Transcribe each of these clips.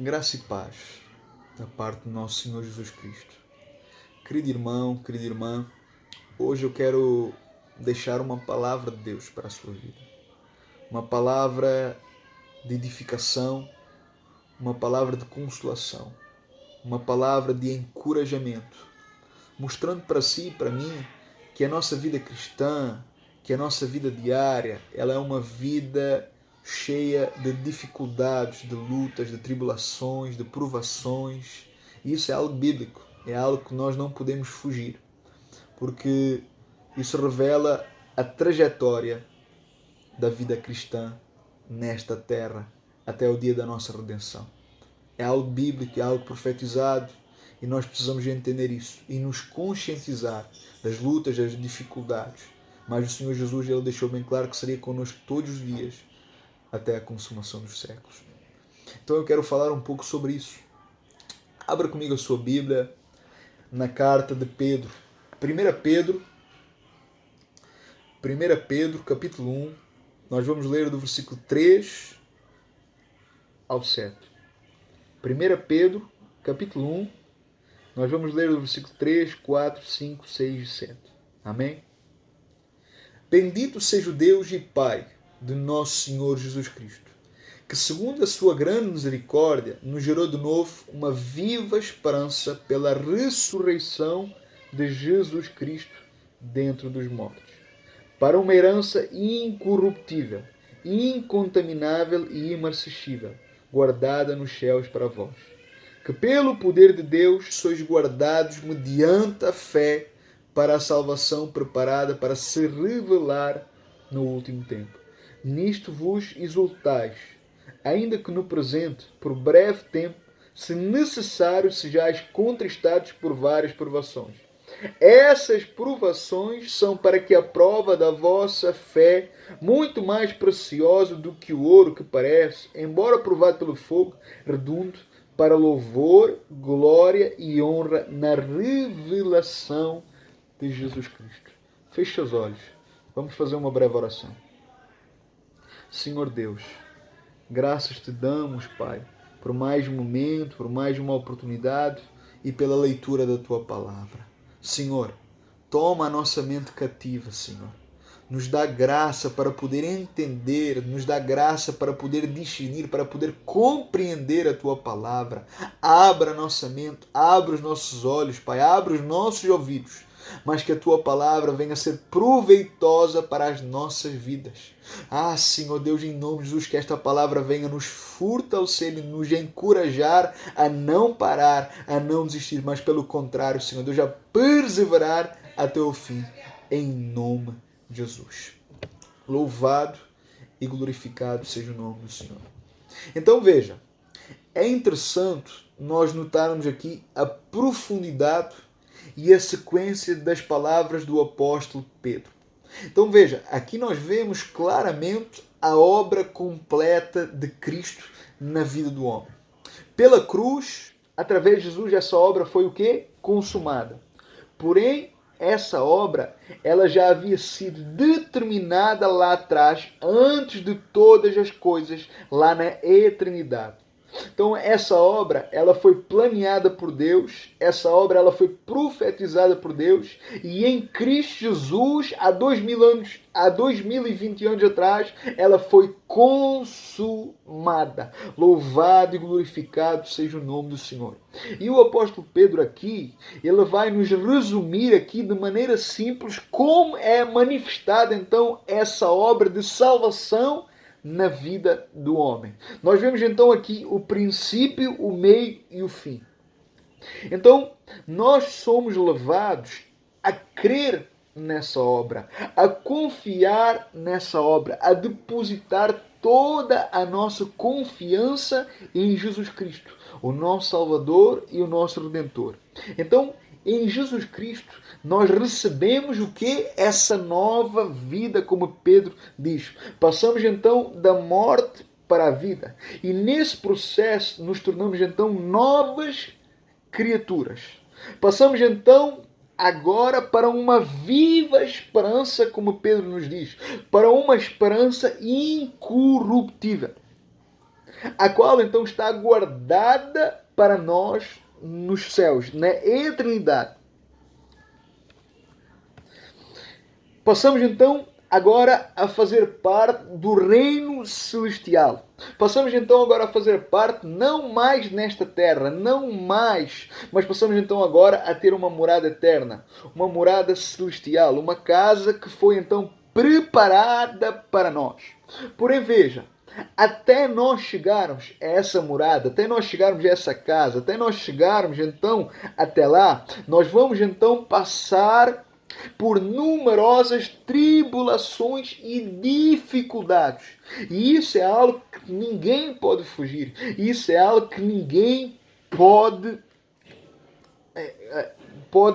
Graça e paz da parte do nosso Senhor Jesus Cristo. Querido irmão, querida irmã, hoje eu quero deixar uma palavra de Deus para a sua vida. Uma palavra de edificação, uma palavra de consolação, uma palavra de encorajamento, mostrando para si e para mim que a nossa vida cristã, que a nossa vida diária, ela é uma vida cheia de dificuldades, de lutas, de tribulações, de provações. E isso é algo bíblico, é algo que nós não podemos fugir, porque isso revela a trajetória da vida cristã nesta terra até o dia da nossa redenção. É algo bíblico, é algo profetizado, e nós precisamos entender isso e nos conscientizar das lutas, das dificuldades. Mas o Senhor Jesus ele deixou bem claro que seria connosco todos os dias até a consumação dos séculos. Então eu quero falar um pouco sobre isso. Abra comigo a sua Bíblia na carta de Pedro. 1 Pedro, capítulo 1. Nós vamos ler do versículo 3 ao 7. 1 Pedro, capítulo 1. Nós vamos ler do versículo 3, 4, 5, 6 e 7. Amém? Bendito seja o Deus e Pai de nosso Senhor Jesus Cristo, que segundo a sua grande misericórdia nos gerou de novo uma viva esperança pela ressurreição de Jesus Cristo dentro dos mortos, para uma herança incorruptível, incontaminável e imarcessível, guardada nos céus para vós, que pelo poder de Deus sois guardados mediante a fé para a salvação preparada para se revelar no último tempo. Nisto vos exultais, ainda que no presente, por breve tempo, se necessário, sejais contristados por várias provações. Essas provações são para que a prova da vossa fé, muito mais preciosa do que o ouro que parece, embora provado pelo fogo, redunde para louvor, glória e honra na revelação de Jesus Cristo. Feche os olhos. Vamos fazer uma breve oração. Senhor Deus, graças te damos, Pai, por mais um momento, por mais uma oportunidade e pela leitura da Tua Palavra. Senhor, toma a nossa mente cativa, Senhor. Nos dá graça para poder entender, nos dá graça para poder discernir, para poder compreender a Tua Palavra. Abra a nossa mente, abra os nossos olhos, Pai, abra os nossos ouvidos, mas que a Tua Palavra venha a ser proveitosa para as nossas vidas. Senhor Deus, em nome de Jesus, que esta palavra venha nos fortalecer e nos encorajar a não parar, a não desistir, mas pelo contrário, Senhor Deus, a perseverar até o fim, em nome de Jesus. Louvado e glorificado seja o nome do Senhor. Então veja, é interessante nós notarmos aqui a profundidade e a sequência das palavras do apóstolo Pedro. Então veja, aqui nós vemos claramente a obra completa de Cristo na vida do homem. Pela cruz, através de Jesus, essa obra foi o quê? Consumada. Porém, essa obra ela já havia sido determinada lá atrás, antes de todas as coisas, lá na eternidade. Então essa obra ela foi planeada por Deus, essa obra ela foi profetizada por Deus, e em Cristo Jesus há 2000 anos, há 2020 anos atrás, ela foi consumada. Louvado e glorificado seja o nome do Senhor. E o apóstolo Pedro aqui, ele vai nos resumir aqui de maneira simples como é manifestada então essa obra de salvação na vida do homem. Nós vemos então aqui o princípio, o meio e o fim. Então, nós somos levados a crer nessa obra, a confiar nessa obra, a depositar toda a nossa confiança em Jesus Cristo, o nosso Salvador e o nosso Redentor. Então, em Jesus Cristo, nós recebemos o que? Essa nova vida, como Pedro diz. Passamos então da morte para a vida. E nesse processo nos tornamos então novas criaturas. Passamos então agora para uma viva esperança, como Pedro nos diz, para uma esperança incorruptível. a qual então está guardada para nós nos céus, na eternidade. Passamos então agora a fazer parte do reino celestial. Passamos então agora a fazer parte não mais nesta terra, não mais, mas passamos então agora a ter uma morada eterna, uma morada celestial, uma casa que foi então preparada para nós. Porém, veja, até nós chegarmos a essa morada, até nós chegarmos a essa casa, até nós chegarmos então até lá, nós vamos então passar por numerosas tribulações e dificuldades. E isso é algo que ninguém pode fugir. Isso é algo que ninguém pode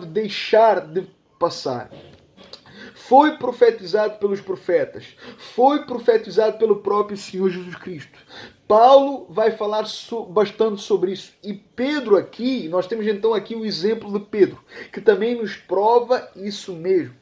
deixar de passar. Foi profetizado pelos profetas, foi profetizado pelo próprio Senhor Jesus Cristo. Paulo vai falar bastante sobre isso. E Pedro aqui, nós temos então aqui o exemplo de Pedro, que também nos prova isso mesmo.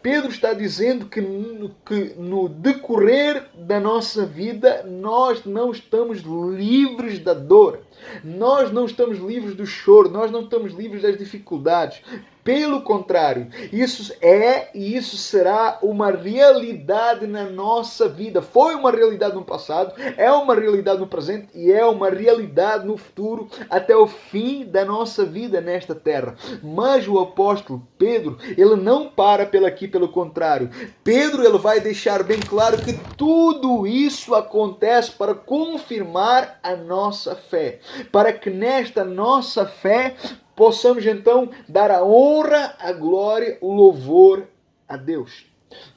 Pedro está dizendo que no decorrer da nossa vida nós não estamos livres da dor, nós não estamos livres do choro, nós não estamos livres das dificuldades. Pelo contrário, isso é e isso será uma realidade na nossa vida. Foi uma realidade no passado, é uma realidade no presente e é uma realidade no futuro até o fim da nossa vida nesta terra. Mas o apóstolo Pedro, ele não para pelo contrário. Pedro, ele vai deixar bem claro que tudo isso acontece para confirmar a nossa fé, para que nesta nossa fé possamos então dar a honra, a glória, o louvor a Deus.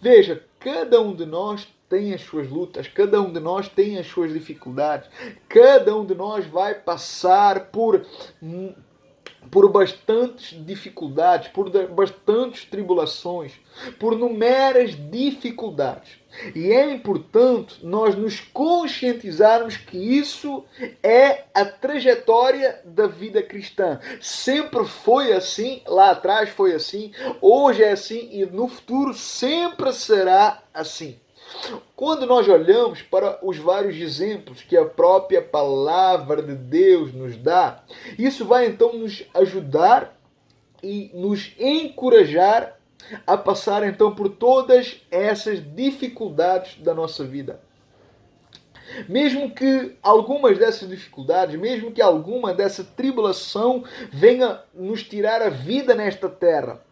Veja, cada um de nós tem as suas lutas, cada um de nós tem as suas dificuldades, cada um de nós vai passar por bastantes dificuldades, por bastantes tribulações, por numeras dificuldades. E é importante nós nos conscientizarmos que isso é a trajetória da vida cristã. Sempre foi assim, lá atrás foi assim, hoje é assim e no futuro sempre será assim. Quando nós olhamos para os vários exemplos que a própria palavra de Deus nos dá, isso vai então nos ajudar e nos encorajar a passar então por todas essas dificuldades da nossa vida. Mesmo que algumas dessas dificuldades, mesmo que alguma dessa tribulação venha nos tirar a vida nesta terra,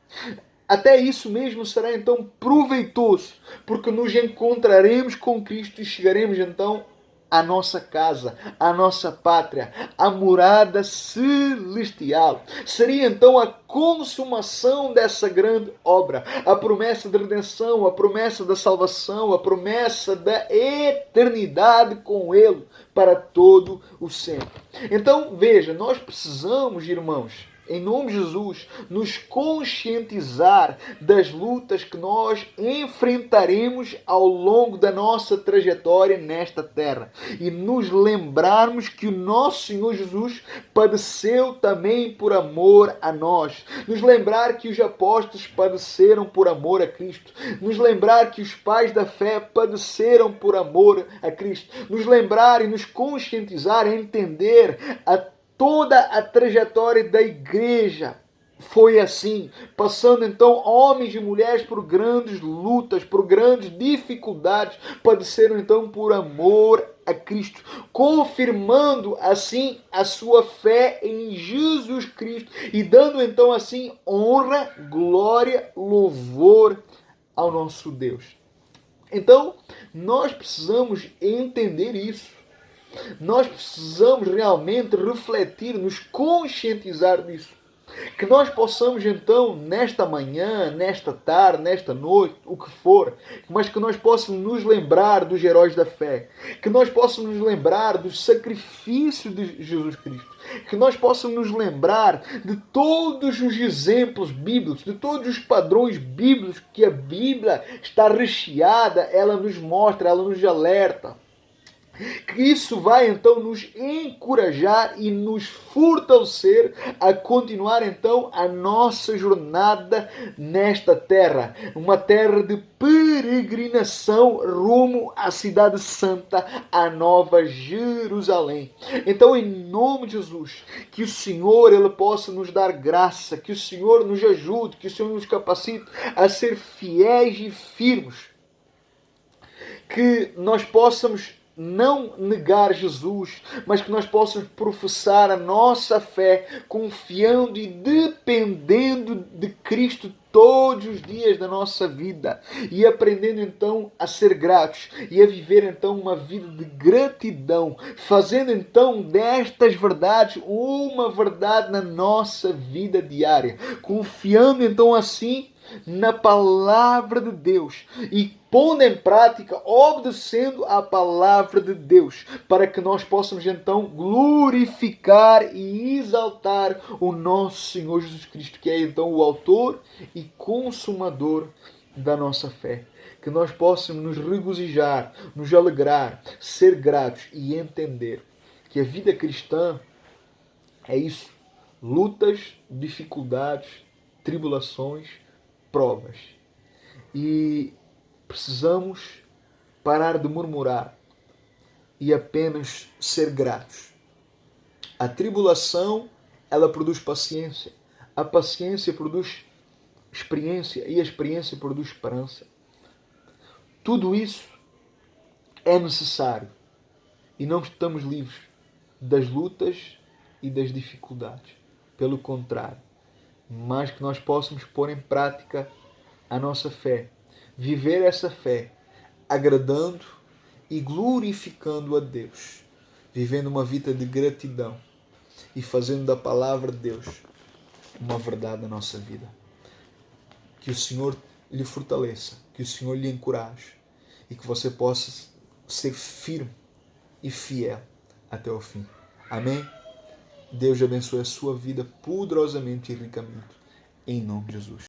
até isso mesmo será então proveitoso, porque nos encontraremos com Cristo e chegaremos então à nossa casa, à nossa pátria, à morada celestial. Seria então a consumação dessa grande obra, a promessa de redenção, a promessa da salvação, a promessa da eternidade com Ele para todo o sempre. Então, veja, nós precisamos, irmãos, em nome de Jesus, nos conscientizar das lutas que nós enfrentaremos ao longo da nossa trajetória nesta terra. E nos lembrarmos que o nosso Senhor Jesus padeceu também por amor a nós. Nos lembrar que os apóstolos padeceram por amor a Cristo. Nos lembrar que os pais da fé padeceram por amor a Cristo. Nos lembrar e nos conscientizar, entender toda a trajetória da igreja foi assim, passando então homens e mulheres por grandes lutas, por grandes dificuldades, padeceram então por amor a Cristo, confirmando assim a sua fé em Jesus Cristo e dando então assim honra, glória, louvor ao nosso Deus. Então, nós precisamos entender isso. Nós precisamos realmente refletir, nos conscientizar disso. Que nós possamos então, nesta manhã, nesta tarde, nesta noite, o que for, mas que nós possamos nos lembrar dos heróis da fé. Que nós possamos nos lembrar do sacrifício de Jesus Cristo. Que nós possamos nos lembrar de todos os exemplos bíblicos, de todos os padrões bíblicos que a Bíblia está recheada, ela nos mostra, ela nos alerta. Que isso vai então nos encorajar e nos fortalecer a continuar então a nossa jornada nesta terra, uma terra de peregrinação rumo à cidade santa, a Nova Jerusalém. Então, em nome de Jesus, que o Senhor ele possa nos dar graça, que o Senhor nos ajude, que o Senhor nos capacite a ser fiéis e firmes, que nós possamos não negar Jesus, mas que nós possamos professar a nossa fé confiando e dependendo de Cristo todos os dias da nossa vida e aprendendo então a ser gratos e a viver então uma vida de gratidão, fazendo então destas verdades uma verdade na nossa vida diária, confiando então assim na palavra de Deus e pondo em prática, obedecendo à palavra de Deus, para que nós possamos então glorificar e exaltar o nosso Senhor Jesus Cristo, que é então o autor e consumador da nossa fé. Que nós possamos nos regozijar, nos alegrar, ser gratos e entender que a vida cristã é isso: lutas, dificuldades, tribulações, provas. E precisamos parar de murmurar e apenas ser gratos. A tribulação, ela produz paciência. A paciência produz experiência e a experiência produz esperança. Tudo isso é necessário e não estamos livres das lutas e das dificuldades. Pelo contrário, mas que nós possamos pôr em prática a nossa fé, viver essa fé agradando e glorificando a Deus, vivendo uma vida de gratidão e fazendo da palavra de Deus uma verdade na nossa vida. Que o Senhor lhe fortaleça, que o Senhor lhe encoraje e que você possa ser firme e fiel até o fim. Amém? Deus abençoe a sua vida poderosamente e ricamente. Em nome de Jesus.